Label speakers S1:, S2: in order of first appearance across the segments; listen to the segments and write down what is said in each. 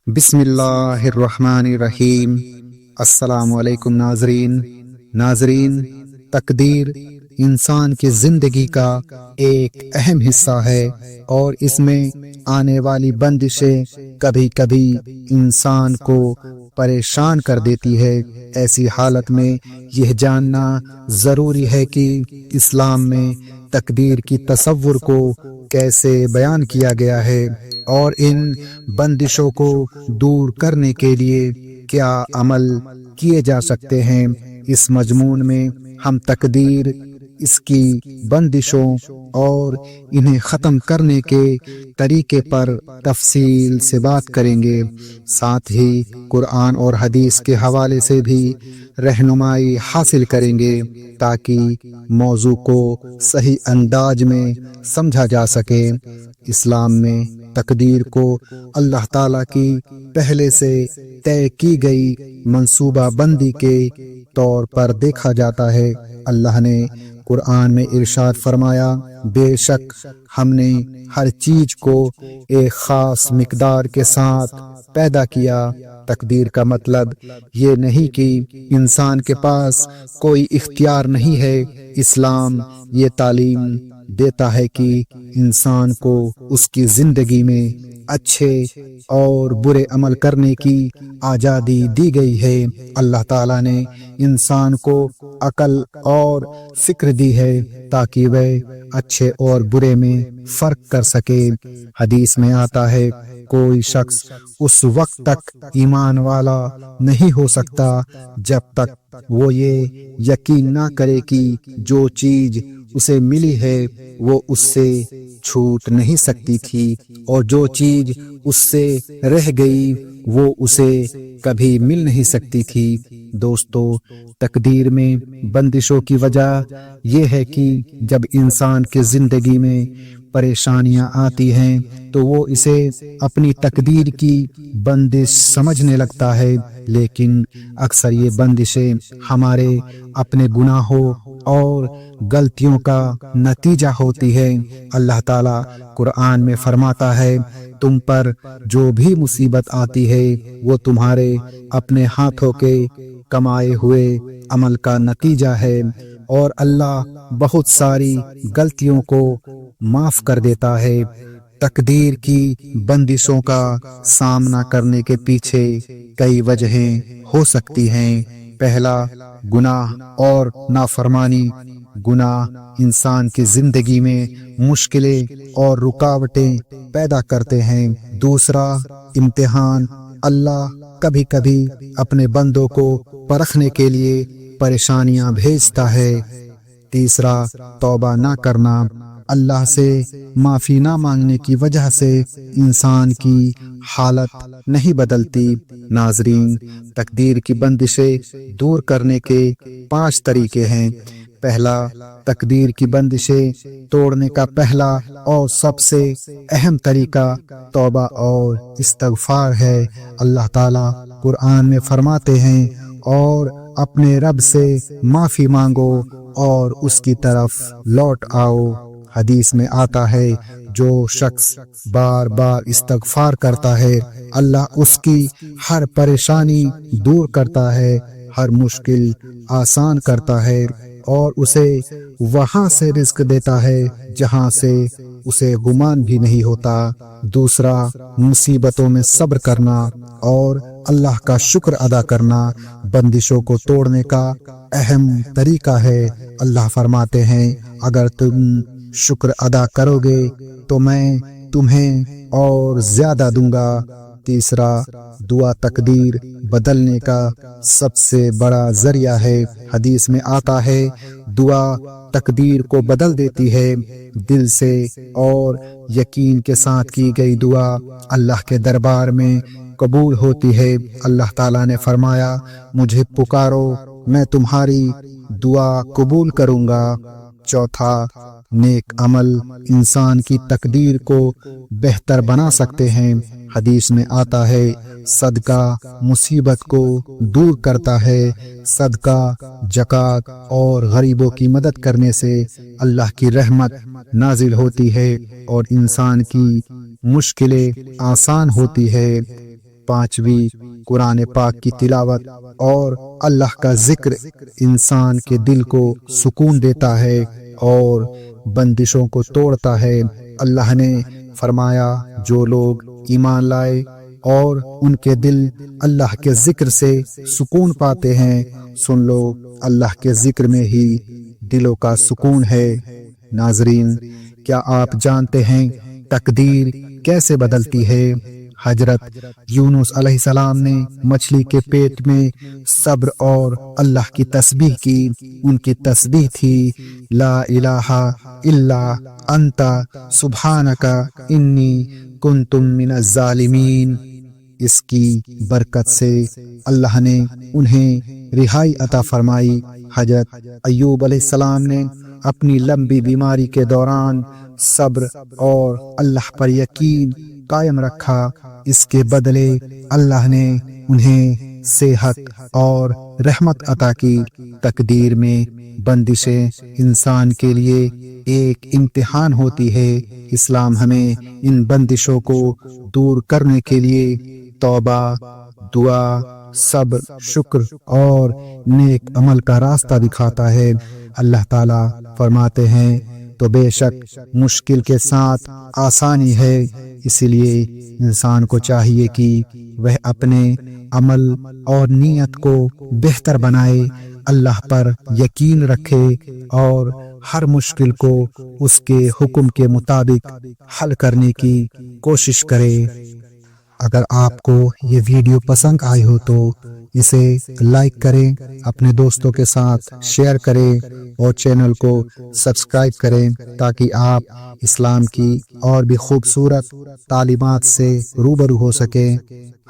S1: بسم اللہ الرحمن الرحیم۔ السلام علیکم ناظرین، تقدیر انسان کی زندگی کا ایک اہم حصہ ہے اور اس میں آنے والی بندشیں کبھی کبھی انسان کو پریشان کر دیتی ہے۔ ایسی حالت میں یہ جاننا ضروری ہے کہ اسلام میں تقدیر کی تصور کو کیسے بیان کیا گیا ہے اور ان بندشوں کو دور کرنے کے لیے کیا عمل کیے جا سکتے ہیں۔ اس مضمون میں ہم تقدیر، اس کی بندشوں اور انہیں ختم کرنے کے طریقے پر تفصیل سے بات کریں گے، ساتھ ہی قرآن اور حدیث کے حوالے سے بھی رہنمائی حاصل کریں گے تاکہ موضوع کو صحیح انداز میں سمجھا جا سکے۔ اسلام میں تقدیر کو اللہ تعالیٰ کی پہلے سے طے کی گئی منصوبہ بندی کے طور پر دیکھا جاتا ہے۔ اللہ نے قرآن میں ارشاد فرمایا، بے شک ہم نے ہر چیز کو ایک خاص مقدار کے ساتھ پیدا کیا۔ تقدیر کا مطلب یہ نہیں کہ انسان کے پاس کوئی اختیار نہیں ہے۔ اسلام یہ تعلیم دیتا ہے کہ انسان کو اس کی زندگی میں اچھے اور برے عمل کرنے کی آزادی دی گئی ہے۔ اللہ تعالیٰ نے انسان کو عقل اور فکر دی ہے تاکہ وہ اچھے اور برے میں فرق کر سکے۔ حدیث میں آتا ہے، کوئی شخص اس وقت تک ایمان والا نہیں ہو سکتا جب تک وہ یہ یقین نہ کرے کہ جو چیز اسے ملی ہے وہ اس سے چھوٹ نہیں سکتی تھی اور جو چیز اس سے رہ گئی وہ اسے کبھی مل نہیں سکتی تھی۔ دوستو، تقدیر میں بندشوں کی وجہ یہ ہے کہ جب انسان کی زندگی میں پریشانیاں آتی ہیں تو وہ اسے اپنی تقدیر کی بندش سمجھنے لگتا ہے، لیکن اکثر یہ بندشیں ہمارے اپنے گناہوں اور غلطیوں کا نتیجہ ہوتی ہے۔ اللہ تعالیٰ قرآن میں فرماتا ہے، تم پر جو بھی مصیبت آتی ہے وہ تمہارے اپنے ہاتھوں کے کمائے ہوئے عمل کا نتیجہ ہے اور اللہ بہت ساری غلطیوں کو معاف کر دیتا ہے۔ تقدیر کی بندشوں کا سامنا کرنے کے پیچھے کئی وجہیں ہو سکتی ہیں۔ پہلا، گناہ اور نافرمانی۔ گناہ انسان کی زندگی میں مشکلیں اور رکاوٹیں پیدا کرتے ہیں۔ دوسرا، امتحان۔ اللہ کبھی کبھی اپنے بندوں کو پرکھنے کے لیے پریشانیاں بھیجتا ہے۔ تیسرا، توبہ نہ کرنا۔ اللہ سے معافی نہ مانگنے کی وجہ سے انسان کی حالت نہیں بدلتی۔ ناظرین، تقدیر کی بندشیں دور کرنے کے 5 طریقے ہیں۔ پہلا، تقدیر کی بندشیں توڑنے کا پہلا اور سب سے اہم طریقہ توبہ اور استغفار ہے۔ اللہ تعالیٰ قرآن میں فرماتے ہیں، اور اپنے رب سے معافی مانگو اور اس کی طرف لوٹ آؤ۔ حدیث میں آتا ہے، جو شخص بار بار استغفار کرتا ہے اللہ اس کی ہر پریشانی دور کرتا ہے، ہر مشکل آسان کرتا ہے اور اسے وہاں سے رزق دیتا ہے جہاں سے اسے گمان بھی نہیں ہوتا۔ دوسرا، مصیبتوں میں صبر کرنا اور اللہ کا شکر ادا کرنا بندشوں کو توڑنے کا اہم طریقہ ہے۔ اللہ فرماتے ہیں، اگر تم شکر ادا کرو گے تو میں تمہیں اور زیادہ دوں گا۔ تیسرا، دعا تقدیر بدلنے کا سب سے بڑا ذریعہ ہے۔ حدیث میں آتا ہے، دعا تقدیر کو بدل دیتی ہے۔ دل سے اور یقین کے ساتھ کی گئی دعا اللہ کے دربار میں قبول ہوتی ہے۔ اللہ تعالیٰ نے فرمایا، مجھے پکارو میں تمہاری دعا قبول کروں گا۔ چوتھا، نیک عمل انسان کی تقدیر کو بہتر بنا سکتے ہیں۔ حدیث میں آتا ہے، صدقہ مصیبت کو دور کرتا ہے۔ صدقہ، زکوٰۃ اور غریبوں کی مدد کرنے سے اللہ کی رحمت نازل ہوتی ہے اور انسان کی مشکلیں آسان ہوتی ہے۔ 5ویں قرآن پاک کی تلاوت اور اللہ کا ذکر انسان کے دل کو سکون دیتا ہے اور بندشوں کو توڑتا ہے۔ اللہ نے فرمایا جو لوگ ایمان لائے اور ان کے دل اللہ کے ذکر سے سکون پاتے ہیں، سن لو اللہ کے ذکر میں ہی دلوں کا سکون ہے۔ ناظرین، کیا آپ جانتے ہیں تقدیر کیسے بدلتی ہے؟ حضرت یونس علیہ السلام نے مچھلی کے پیٹ میں صبر اور اللہ کی تسبیح کی۔ ان کی تسبیح تھی لا الہ الا انت سبحانک انی کنت من الظالمین۔ اس کی برکت سے اللہ نے انہیں رہائی عطا فرمائی۔ حضرت ایوب علیہ السلام نے اپنی لمبی بیماری کے دوران صبر اور اللہ پر یقین قائم رکھا۔ اس کے بدلے اللہ نے انہیں صحت اور رحمت عطا کی۔ تقدیر میں بندشیں انسان کے لیے ایک امتحان ہوتی ہے۔ اسلام ہمیں ان بندشوں کو دور کرنے کے لیے توبہ، دعا، صبر، شکر اور نیک عمل کا راستہ دکھاتا ہے۔ اللہ تعالیٰ فرماتے ہیں تو بے شک مشکل کے ساتھ آسانی ہے، اسی لیے انسان کو چاہیے کہ وہ اپنے عمل اور نیت کو بہتر بنائے، اللہ پر یقین رکھے اور ہر مشکل کو اس کے حکم کے مطابق حل کرنے کی کوشش کرے۔ اگر آپ کو یہ ویڈیو پسند آئی ہو تو اسے لائک کریں، اپنے دوستوں کے ساتھ شیئر کریں اور چینل کو سبسکرائب کریں تاکہ آپ اسلام کی اور بھی خوبصورت تعلیمات سے روبرو ہو سکیں۔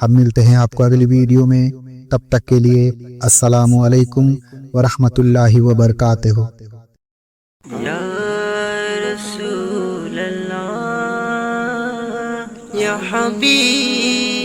S1: ہم ملتے ہیں آپ کو اگلی ویڈیو میں، تب تک کے لیے السلام علیکم ورحمۃ اللہ وبرکاتہ۔
S2: یا رسول اللہ یا حبیب